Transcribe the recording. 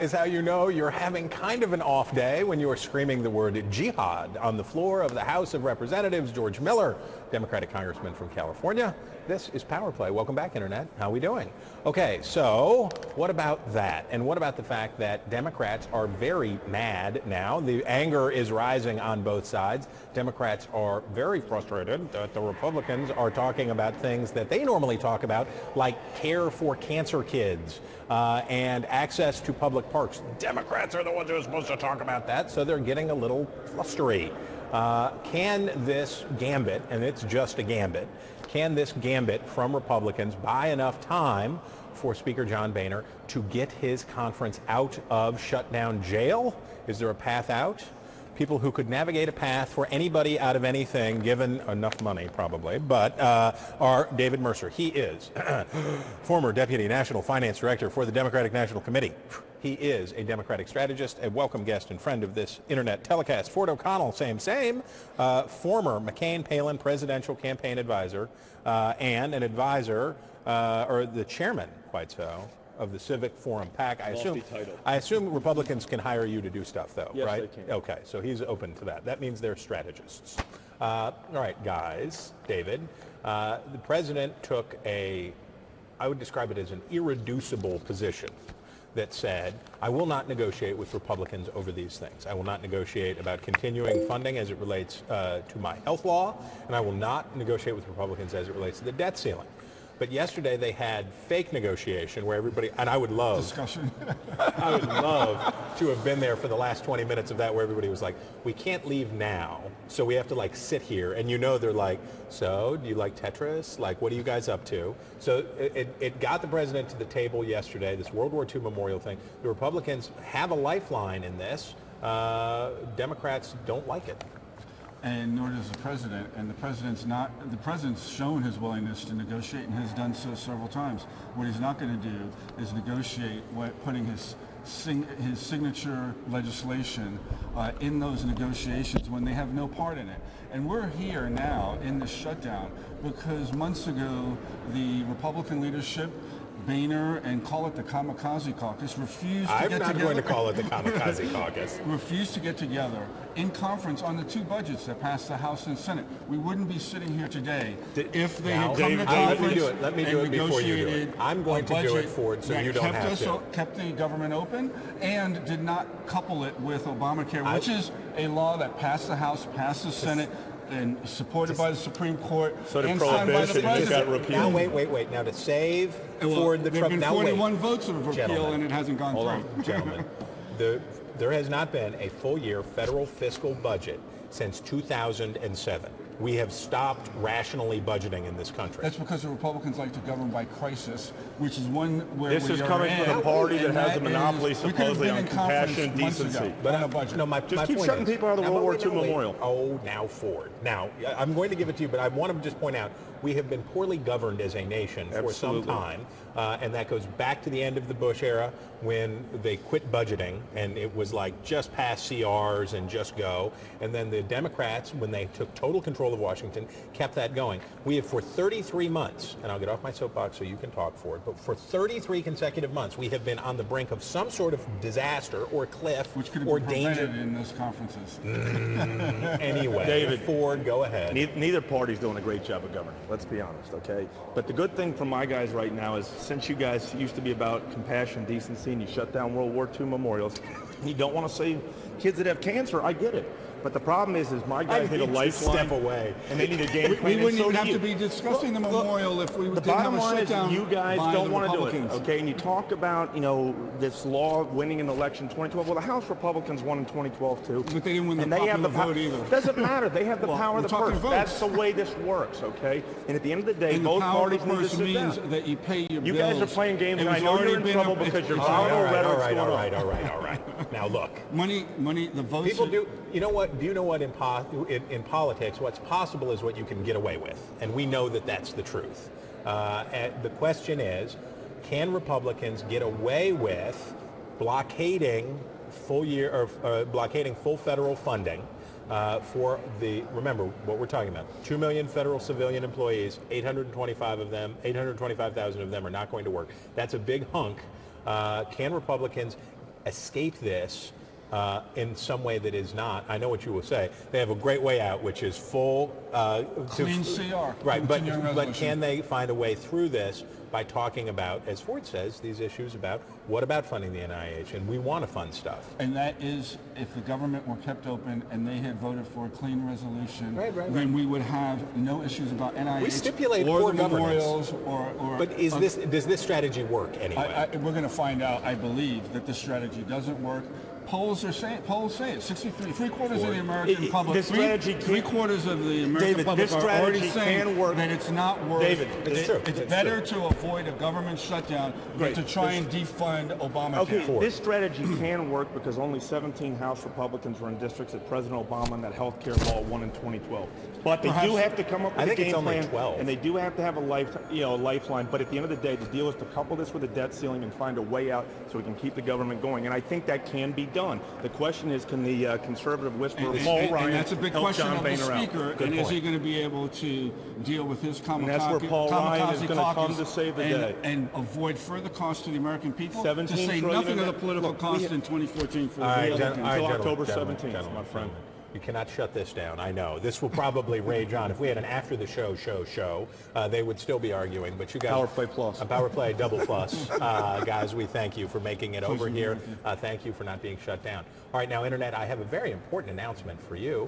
Is how you know you're having kind of an off day when you are screaming the word jihad on the floor of the House of Representatives. George Miller, Democratic Congressman from California. This is Power Play. Welcome back, Internet. How are we doing? Okay, so what about that? And what about the fact that Democrats are very mad now? The anger is rising on both sides. Democrats are very frustrated that the Republicans are talking about things that they normally talk about, like care for cancer kids and access to public parks. Democrats are the ones who are supposed to talk about that, so they're getting a little flustery. Can this gambit, and it's just a gambit, can this gambit from Republicans buy enough time for Speaker John Boehner to get his conference out of shutdown jail? Is there a path out? People who could navigate a path for anybody out of anything, given enough money probably, but are David Mercer. He is former Deputy National Finance Director for the Democratic National Committee. He is a Democratic strategist, a welcome guest and friend of this Internet telecast. Ford O'Connell, same, former McCain-Palin presidential campaign advisor and an advisor, or the chairman, quite so, of the Civic Forum PAC. I assume Republicans can hire you to do stuff, though, yes, right? Yes, they can. Okay, so he's open to that. That means they're strategists. All right, guys, David, the president took I would describe it as an irreducible position that said, I will not negotiate with Republicans over these things. I will not negotiate about continuing funding as it relates to my health law, and I will not negotiate with Republicans as it relates to the debt ceiling. But yesterday they had fake negotiation where everybody, and I would love discussion. I would love to have been there for the last 20 minutes of that where everybody was like, we can't leave now, so we have to like sit here. And you know they're like, so do you like Tetris? Like, what are you guys up to? So it got the president to the table yesterday, this World War II memorial thing. The Republicans have a lifeline in this. Democrats don't like it. And nor does the president. And the president's shown his willingness to negotiate and has done so several times. What he's not going to do is negotiate putting his signature legislation in those negotiations when they have no part in it. And we're here now in this shutdown because months ago the Republican leadership, Boehner, and call it the Kamikaze Caucus, refused to get together. I'm not going to call it the Kamikaze Caucus. Refused to get together in conference on the two budgets that passed the House and Senate. We wouldn't be sitting here today if they had come to conference let me do it before you do it. I'm going to do it, Ford, so you don't have to. Kept the government open and did not couple it with Obamacare, which is a law that passed the House, passed the Senate, and supported by the Supreme Court, so and signed by the president. Got repealed. Now, wait. Now, to save Ford the there Trump. There have been 41 votes of repeal, and it hasn't gone through. Gentlemen, there has not been a full-year federal fiscal budget since 2007. We have stopped rationally budgeting in this country. That's because the Republicans like to govern by crisis, which is one where this is coming from a party that has a monopoly supposedly on compassion and decency. But on a budget. No, just keep shutting people out of the World War II memorial. Oh, now Ford. Now, I'm going to give it to you, but I want to just point out, we have been poorly governed as a nation for some time, and that goes back to the end of the Bush era when they quit budgeting, and it was like just pass CRs and just go. And then the Democrats, when they took total control of Washington, kept that going. We have for 33 months, and I'll get off my soapbox so you can talk for it, but for 33 consecutive months, we have been on the brink of some sort of disaster or cliff which could have or been danger. prevented in those conferences. Anyway, David, Ford, go ahead. Neither party's doing a great job of governing, let's be honest, okay? But the good thing for my guys right now is since you guys used to be about compassion, decency, and you shut down World War II memorials, you don't want to save kids that have cancer, I get it. But the problem is my guys need a lifeline. Step away. And they need a game plan. We wouldn't even have to be discussing the memorial if we didn't have a shutdown. The bottom line is you guys don't want to do it, okay? And you talk about, this law winning an election in 2012. Well, the House Republicans won in 2012 too. But they didn't win the popular vote either. Doesn't matter. They have the power of the purse. Votes. That's the way this works, okay? And at the end of the day, both parties need to sit means down. that you pay your bills. You guys are playing games, and I know you're in trouble because you're volatile rhetoric's going on. All right. Now look. Money, the votes. People do. You know what? Do you know what in politics, what's possible is what you can get away with, and we know that that's the truth. And the question is, can Republicans get away with blockading blockading full federal funding for remember what we're talking about, 2 million federal civilian employees, 825,000 of them are not going to work. That's a big hunk. Can Republicans escape this in some way that is not. I know what you will say. They have a great way out, which is full clean CR. Right, but can they find a way through this by talking about, as Ford says, these issues about what about funding the NIH, and we want to fund stuff. And that is, if the government were kept open and they had voted for a clean resolution, then we would have no issues about NIH we stipulate or poor the memorials or but does this strategy work anyway? We're going to find out. I believe that the strategy doesn't work. Polls say it. 63, three-quarters of the American public, three-quarters of the American public are already saying that it's not worth. David, it's true. It's better to avoid a government shutdown than to try and defund Obamacare. Okay, this strategy can work because only 17 House Republicans were in districts that President Obama and that health care law won in 2012. But they do have to come up with a game plan, and they do have to have a lifeline. But at the end of the day, the deal is to couple this with a debt ceiling and find a way out so we can keep the government going. And I think that can be done. The question is, can the conservative whisperer Paul Ryan and that's a big question John of the Boehner speaker, and is he going to be able to deal with his kamikaze, and that's where Paul Ryan is going to come to save the day and avoid further cost to the American people, 17 to say trillion nothing of the political cost in 2014 for the until October 17th, my friend. You cannot shut this down. I know. This will probably rage on. If we had an after the show, they would still be arguing. But you guys, Power Play Plus, a Power Play double plus, guys. We thank you for making it over here. Thank you for not being shut down. All right, now, Internet. I have a very important announcement for you.